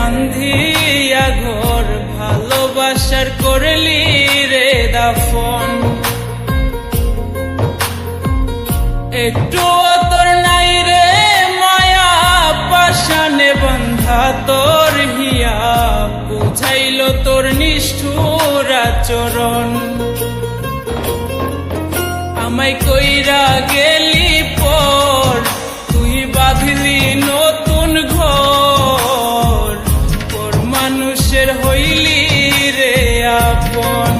বান্ধিয়া ঘর, ভালোবাসার করলি রে দাফন। একটু তোর নাই রে মায়া, পাশানে বান্ধা তোর হিয়া, বুঝাইল তোর নিষ্ঠুর আচরণ। আমায় কইরা গেলি পর, তুই বাঁধলি নতুন ঘর, পর মানুষের হইলি রে আপন।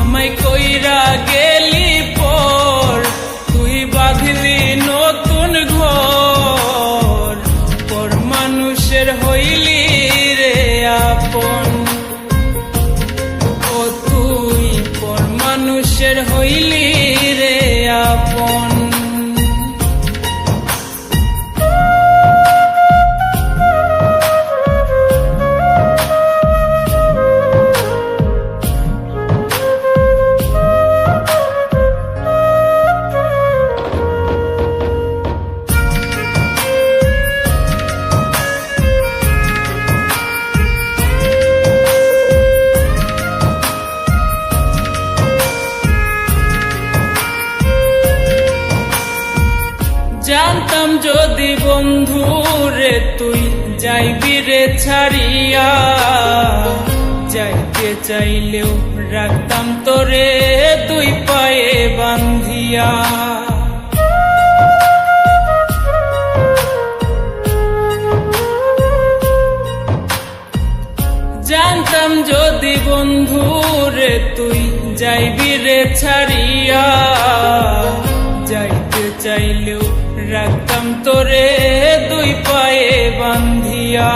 আমায় কইরা গেলি পর, তুই বাঁধলি নতুন ঘর, পর মানুষের হইলি রে আপন। ও তুই পর মানুষের হইলি রে আপন। জানতাম যদি বন্ধু রে তুই যাইবি রে ছাড়িয়া, যাইতে চাইলেও রাখতাম তোরে দুই পায়ে বান্ধিয়া। জানতাম যদি বন্ধু রে তুই যাইবি রে ছাড়িয়া, যাইতে চাইলেও রাখতাম তোরে দুই পায়ে বান্ধিয়া।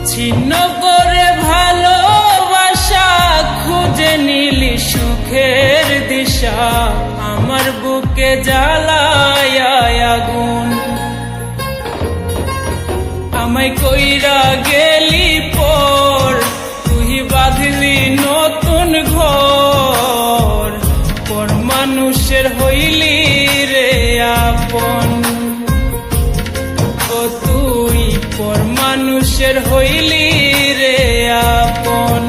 ছিন্ন করে ভালোবাসা খুঁজে নিলি সুখের দিশা, আমার বুকে জ্বালায় আগুন। আমায় কইরা গেলি পর, তুই বাঁধলি নতুন ঘর, পর মানুষের হইলি রে আপন। ও তুই পর মানুষের হইলি রে আপন।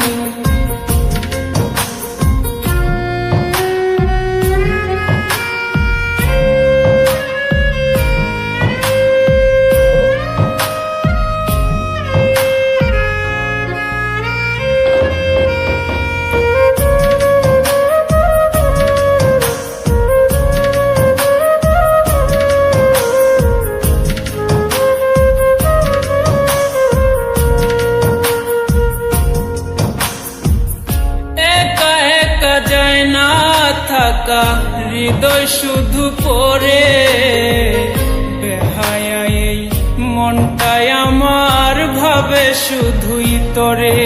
যায় না থাকা হৃদয় শুধু পড়ে, বেহায়া এই মনটাই আমার ভাবে শুধুই তরে।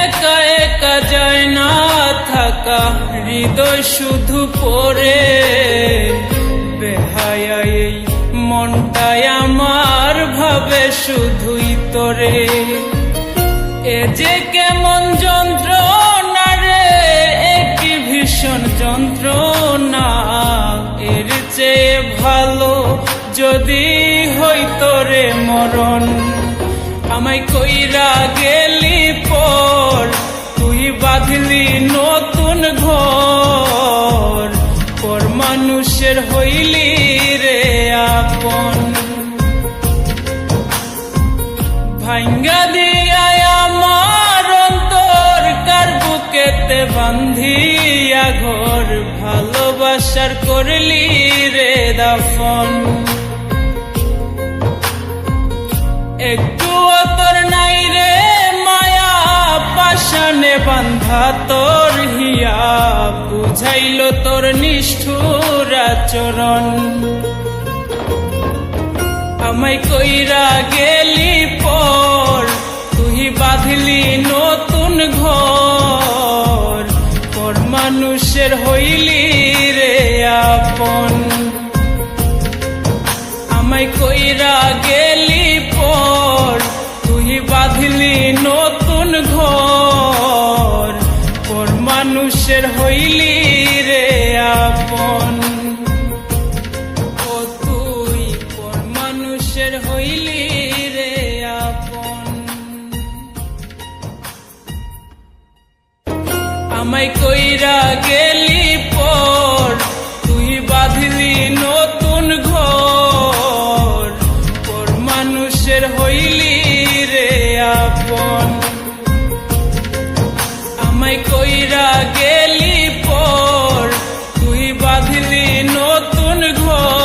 একা একা যায় না থাকা হৃদয় শুধু পড়ে, বেহায়া এই মনটাই আমার ভাবে শুধুই তোরে। এ যে কেমন যন্ত্রণা রে, একই ভীষণ যন্ত্রণা, এর চেয়ে ভালো যদি হইতো রে মরণ। আমায় কইরা গেলি পর, তুই বাঁধলি নতুন ঘর, পর মানুষের হইলি রে আপন। ভাঙ্গা দিয়া আমার অন্তর, কার বুকেতে বান্ধিয়া ঘর, ভালোবাসার করলি রে দাফন। একটু তোর নাই রে মায়া, পাশানে বান্ধা তোর হিয়া, বুঝাইল তোর নিষ্ঠুর আচরণ। আমায় কইরা গেলি পর, তুই বাঁধলি নতুন ঘর, পর মানুষের হইলি রে আপন। আমায় কইরা গেলি পর, তুই বাঁধলি নতুন ঘর, পর মানুষের হই আমায় কইরা গেলি পর তুই বাঁধলি নতুন ঘর পর মানুষের হইলি রে আপন আমায় কইরা গেলি পর তুই বাঁধলি নতুন ঘর